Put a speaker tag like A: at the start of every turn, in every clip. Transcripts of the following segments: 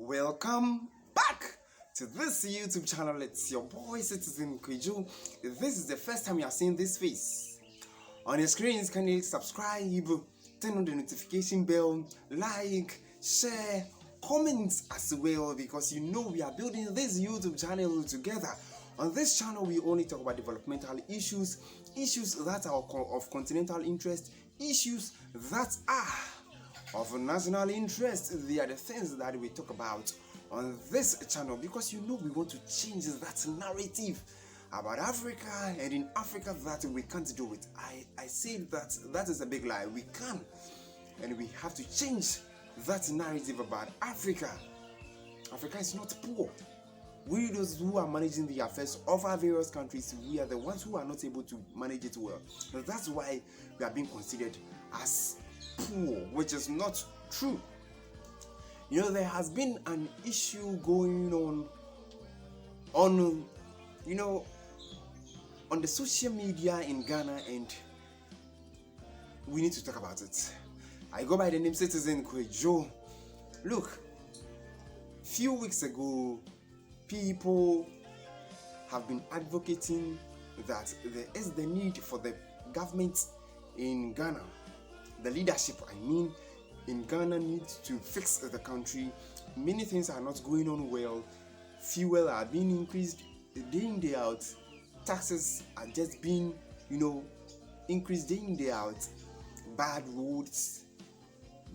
A: Welcome back to this YouTube channel. It's your boy Citizen Kwejo. If this is the first time you are seeing this face on your screen, kindly subscribe, turn on the notification bell, like, share, comment as well, because you know we are building this YouTube channel together. On this channel, we only talk about developmental issues that are of continental interest, issues that are of national interest. They are the things that we talk about on this channel, because you know we want to change that narrative about Africa, and in Africa that we can't do it. I say that is a big lie. We can, and we have to change that narrative about Africa. Africa is not poor. We, those who are managing the affairs of our various countries, we are the ones who are not able to manage it well. That's why we are being considered as poor, which is not true. You know, there has been an issue going on the social media in Ghana, and we need to talk about it. I go by the name Citizen Kwejo. Look, few weeks ago, people have been advocating that there is the need for the government in Ghana, the leadership in Ghana, needs to fix the country. Many things are not going on well. Fuel are being increased day in, day out. Taxes are just being, increased day in, day out. Bad roads,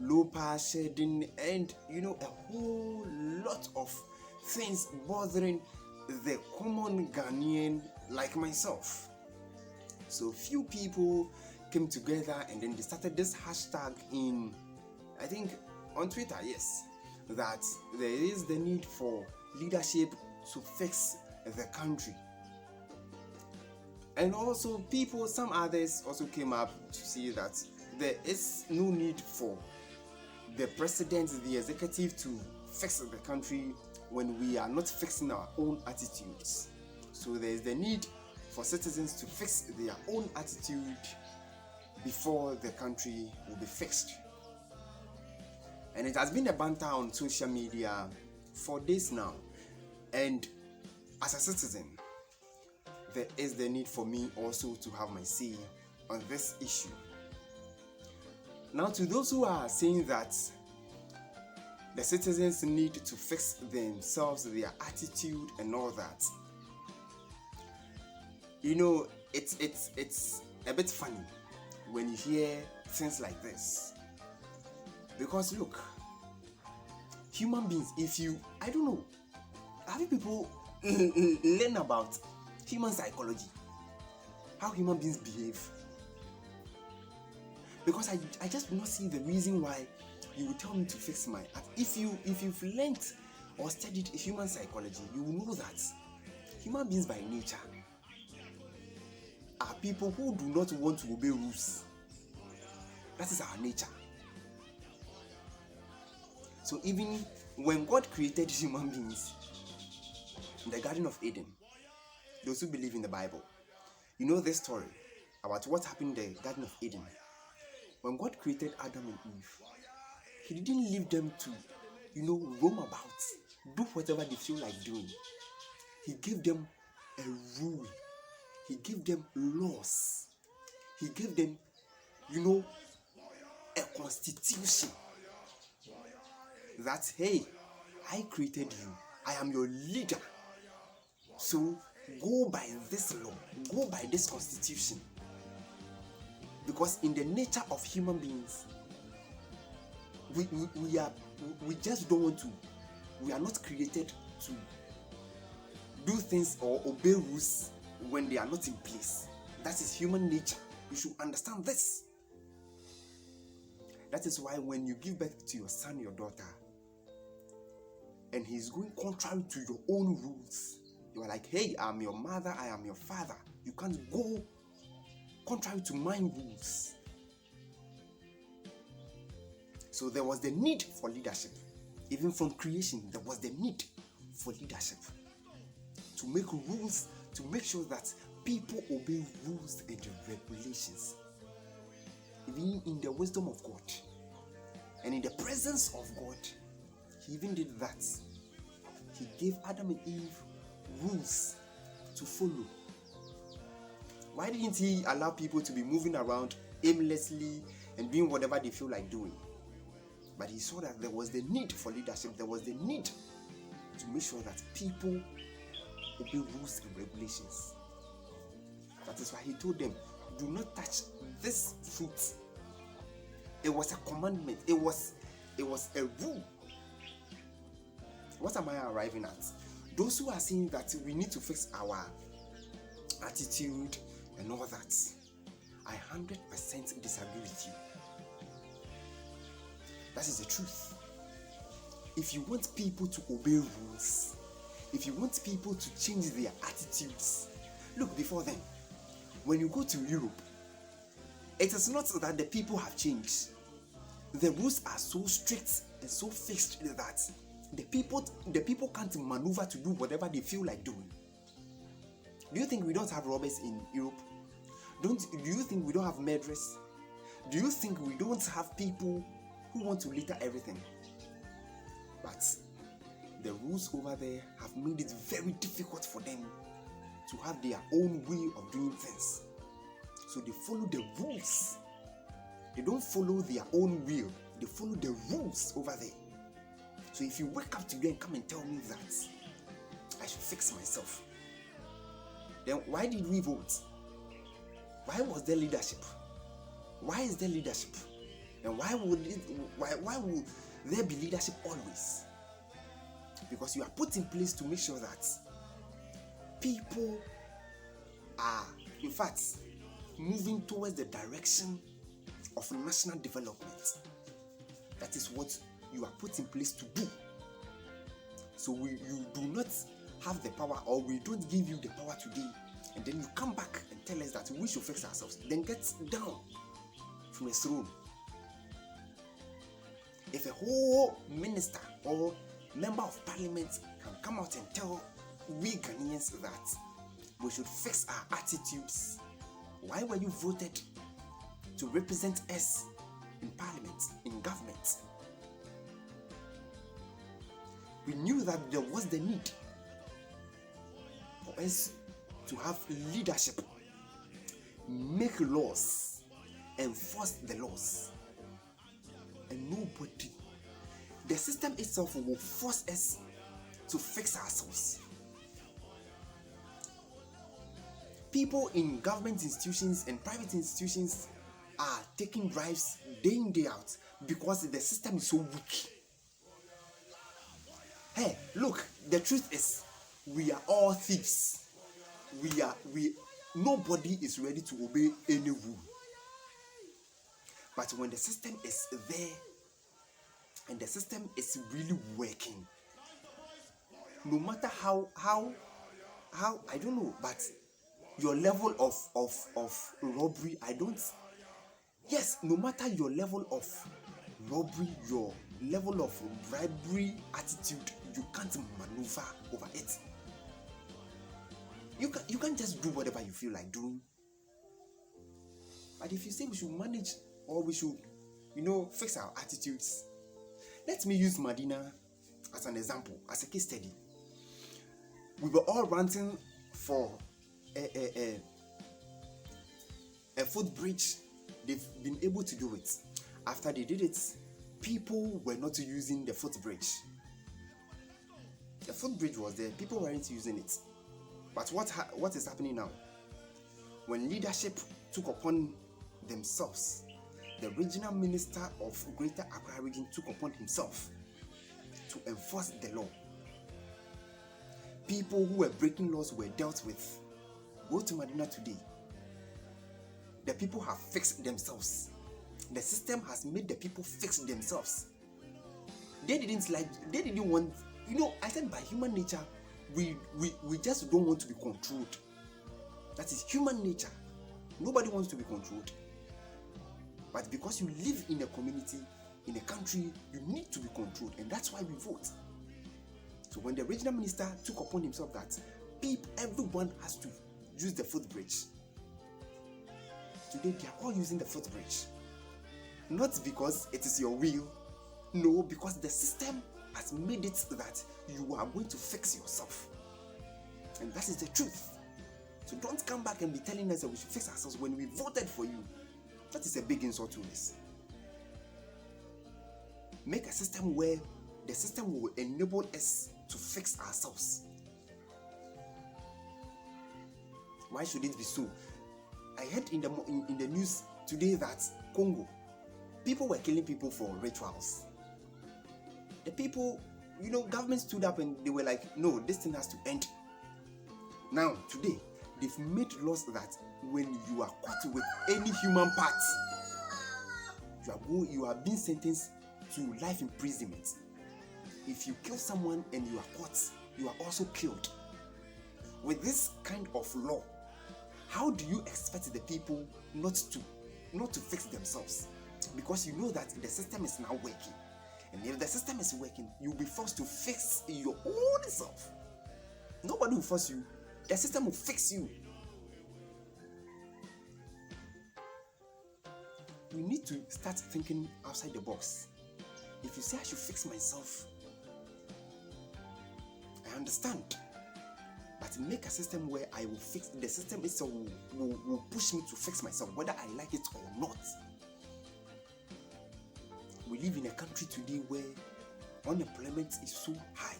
A: low power shedding, and a whole lot of things bothering the common Ghanaian like myself. So few people came together, and then they started this hashtag I think on Twitter, yes, that there is the need for leadership to fix the country. And also some others also came up to say that there is no need for the president, the executive, to fix the country when we are not fixing our own attitudes. So there is the need for citizens to fix their own attitude before the country will be fixed. And it has been a banter on social media for days now. And as a citizen, there is the need for me also to have my say on this issue. Now, to those who are saying that the citizens need to fix themselves, their attitude and all that, it's a bit funny when you hear things like this. Because look, human beings, I don't know, have you people learn about human psychology, how human beings behave? Because I just do not see the reason why you will tell me to fix my act. If you've learned or studied human psychology, you will know that human beings by nature are people who do not want to obey rules. That is our nature. So even when God created human beings in the Garden of Eden, those who believe in the Bible, you know this story about what happened in the Garden of Eden. When God created Adam and Eve, He didn't leave them to, roam about, do whatever they feel like doing. He gave them a rule. He gave them laws. He gave them, a constitution. That, hey, I created you. I am your leader. So go by this law. Go by this constitution. Because in the nature of human beings, we just don't want to. We are not created to do things or obey rules when they are not in place. That is human nature. You should understand this. That is why when you give birth to your son, your daughter, and he's going contrary to your own rules, you are like, hey, I'm your mother, I am your father. You can't go contrary to my rules. So there was the need for leadership. Even from creation, there was the need for leadership. To make rules, to make sure that people obey rules and regulations. Even in the wisdom of God and in the presence of God, he even did that. He gave Adam and Eve rules to follow. Why didn't he allow people to be moving around aimlessly and doing whatever they feel like doing? But he saw that there was the need for leadership. There was the need to make sure that people obey rules and regulations. That is why he told them, do not touch this fruit. It was a commandment. It was a rule. What am I arriving at? Those who are saying that we need to fix our attitude and all that, I 100% disagree with you. That is the truth. If you want people to obey rules, if you want people to change their attitudes, look, before then, when you go to Europe, it is not that the people have changed. The rules are so strict and so fixed that the people can't maneuver to do whatever they feel like doing. Do you think we don't have robbers in Europe? Do you think we don't have murderers? Do you think we don't have people who want to litter everything? But the rules over there have made it very difficult for them to have their own way of doing things. So they follow the rules. They don't follow their own will. They follow the rules over there. So if you wake up today and come and tell me that I should fix myself, then why did we vote? Why was there leadership? Why is there leadership? And why would there be leadership always? Because you are put in place to make sure that people are, in fact, moving towards the direction of national development. That is what you are put in place to do. So you do not have the power, or we don't give you the power today, and then you come back and tell us that we should fix ourselves. Then get down from a throne. If a whole minister or member of parliament can come out and tell we Ghanaians that we should fix our attitudes, why were you voted to represent us in parliament, in government? We knew that there was the need for us to have leadership, make laws, enforce the laws. And nobody, the system itself will force us to fix ourselves. People in government institutions and private institutions are taking bribes day in, day out because the system is so weak. Hey, look, the truth is, we are all thieves. Nobody is ready to obey any rule. But when the system is there and the system is really working, no matter how I don't know, but your level of robbery, no matter your level of robbery, your level of bribery attitude, you can't maneuver over it. You can't just do whatever you feel like doing. But if you say we should manage, or we should, fix our attitudes, let me use Madina as an example, as a case study. We were all ranting for a footbridge. They've been able to do it. After they did it, people were not using the footbridge. The footbridge was there, people weren't using it. But what is happening now? When leadership took upon themselves, the regional minister of Greater Accra region took upon himself to enforce the law. People who were breaking laws were dealt with. Go to Madina today. The people have fixed themselves. The system has made the people fix themselves. They didn't want, I said by human nature, we just don't want to be controlled. That is human nature. Nobody wants to be controlled. But because you live in a community, in a country, you need to be controlled, and that's why we vote. So when the regional minister took upon himself that everyone has to use the footbridge, today they are all using the footbridge. Not because it is your will, no, because the system has made it that you are going to fix yourself. And that is the truth. So don't come back and be telling us that we should fix ourselves when we voted for you. That is a big insult to us. Make a system where the system will enable us to fix ourselves. Why should it be so? I heard in the news today that Congo, people were killing people for rituals. The people, government stood up and they were like, no, this thing has to end. Now, today, they've made laws that when you are caught with any human part, you are being sentenced to life imprisonment. If you kill someone and you are caught, you are also killed. With this kind of law, how do you expect the people not to fix themselves? Because you know that the system is now working. And if the system is working, you'll be forced to fix your own self. Nobody will force you. The system will fix you. We need to start thinking outside the box. If you say I should fix myself, I understand. But make a system where I will fix the system itself will push me to fix myself, whether I like it or not. We live in a country today where unemployment is so high.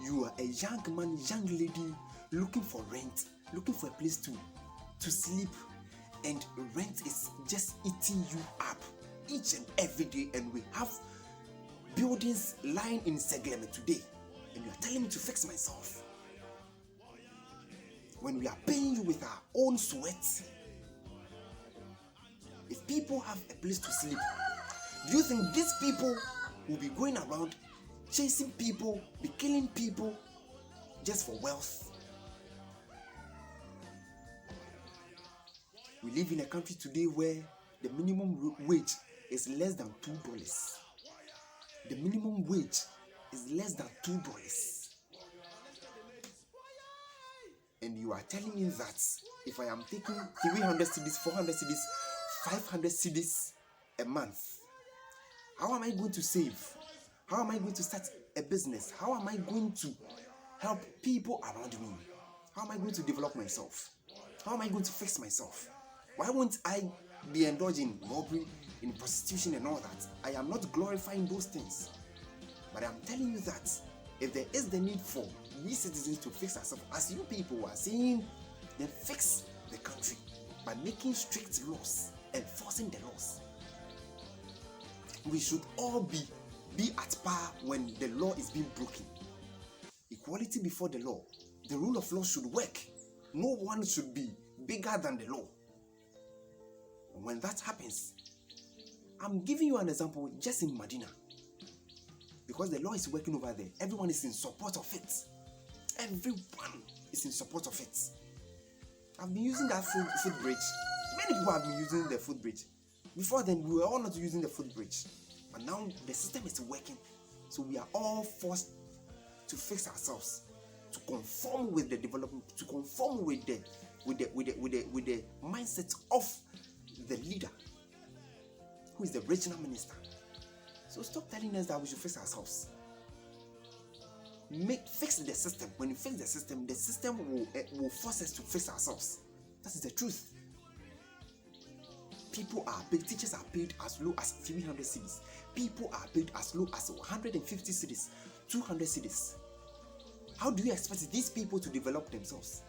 A: You are a young man, young lady looking for rent, looking for a place to sleep, and rent is just eating you up each and every day. And we have buildings lying in Segleme today, and you are telling me to fix myself when we are paying you with our own sweat. If people have a place to sleep, do you think these people will be going around chasing people, be killing people just for wealth? We live in a country today where the minimum wage is less than $2. The minimum wage is less than $2. And you are telling me that if I am taking 300 cedis, 400 cedis, 500 cedis a month, how am I going to save? How am I going to start a business? How am I going to help people around me? How am I going to develop myself? How am I going to fix myself? Why won't I be indulging in robbery, in prostitution and all that? I am not glorifying those things. But I'm telling you that if there is the need for we citizens to fix ourselves, as you people are saying, then fix the country by making strict laws, enforcing the laws. We should all be at par when the law is being broken. Equality before the law. The rule of law should work. No one should be bigger than the law. And when that happens, I'm giving you an example just in Medina. Because the law is working over there. Everyone is in support of it. Everyone is in support of it. I've been using that footbridge. Many people have been using the footbridge. Before then, we were all not using the footbridge. But now the system is working. So we are all forced to fix ourselves, to conform with the development, to conform with the mindset of the leader, who is the regional minister. So stop telling us that we should fix ourselves. Fix the system. When you fix the system will force us to fix ourselves. That is the truth. People are paid, teachers are paid as low as 300 cedis. People are paid as low as 150 cedis, 200 cedis. How do you expect these people to develop themselves?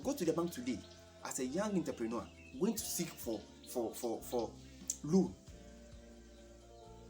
A: Go to the bank today as a young entrepreneur going to seek for loan.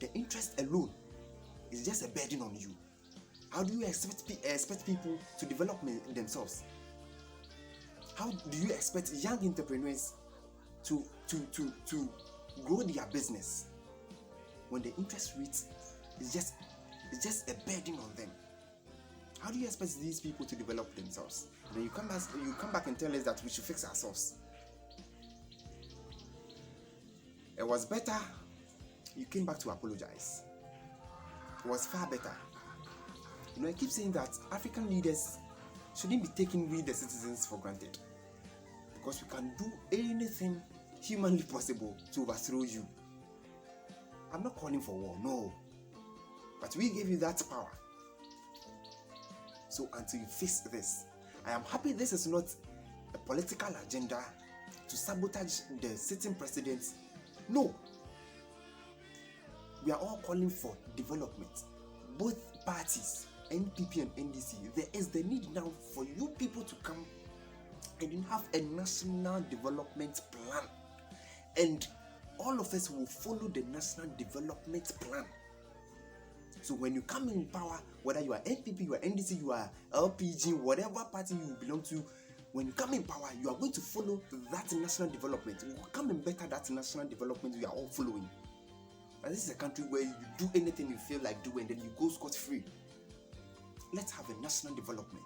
A: The interest alone is just a burden on you. How do you expect people to develop themselves? How do you expect young entrepreneurs to grow their business when the interest rate is just a burden on them? How do you expect these people to develop themselves? And then you come back and tell us that we should fix ourselves. It was better you came back to apologize. It was far better. I keep saying that African leaders shouldn't be taking we the citizens for granted, because we can do anything humanly possible to overthrow you. I'm not calling for war, no. But we gave you that power. So until you fix this, I am happy this is not a political agenda to sabotage the sitting president. No. We are all calling for development. Both parties, NPP and NDC, there is the need now for you people to come and then have a national development plan. And all of us will follow the national development plan. So when you come in power, whether you are NPP, you are NDC, you are LPG, whatever party you belong to, when you come in power, you are going to follow that national development. You will come and better that national development we are all following. And this is a country where you do anything you feel like doing, then you go scot-free. Let's have a national development.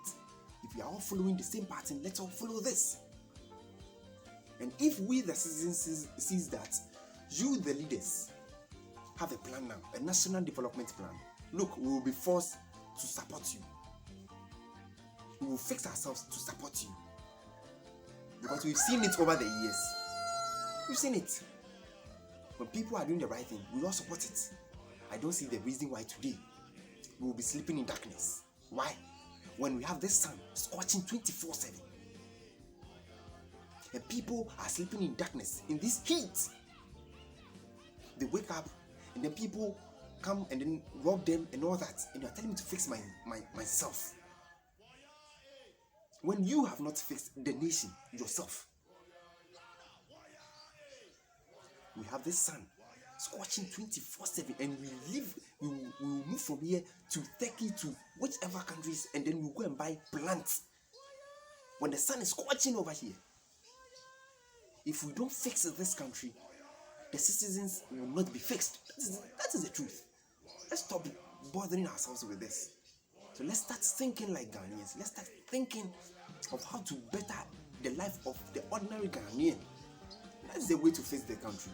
A: If we are all following the same pattern, let's all follow this. And if we, the citizens, sees that you, the leaders, have a plan now, a national development plan, look, we will be forced to support you. We will fix ourselves to support you. Because we've seen it over the years. We've seen it. When people are doing the right thing, we all support it. I don't see the reason why today we will be sleeping in darkness. Why? When we have this sun scorching 24/7. And people are sleeping in darkness, in this heat. They wake up and then people come and then rob them and all that. And you're telling me to fix myself. When you have not fixed the nation yourself. We have this sun scorching 24/7 and we will move from here to Turkey, to whichever countries, and then we'll go and buy plants. When the sun is scorching over here, if we don't fix this country, the citizens will not be fixed. That is the truth. Let's stop bothering ourselves with this. So let's start thinking like Ghanaians. Let's start thinking of how to better the life of the ordinary Ghanaian. That's the way to fix the country.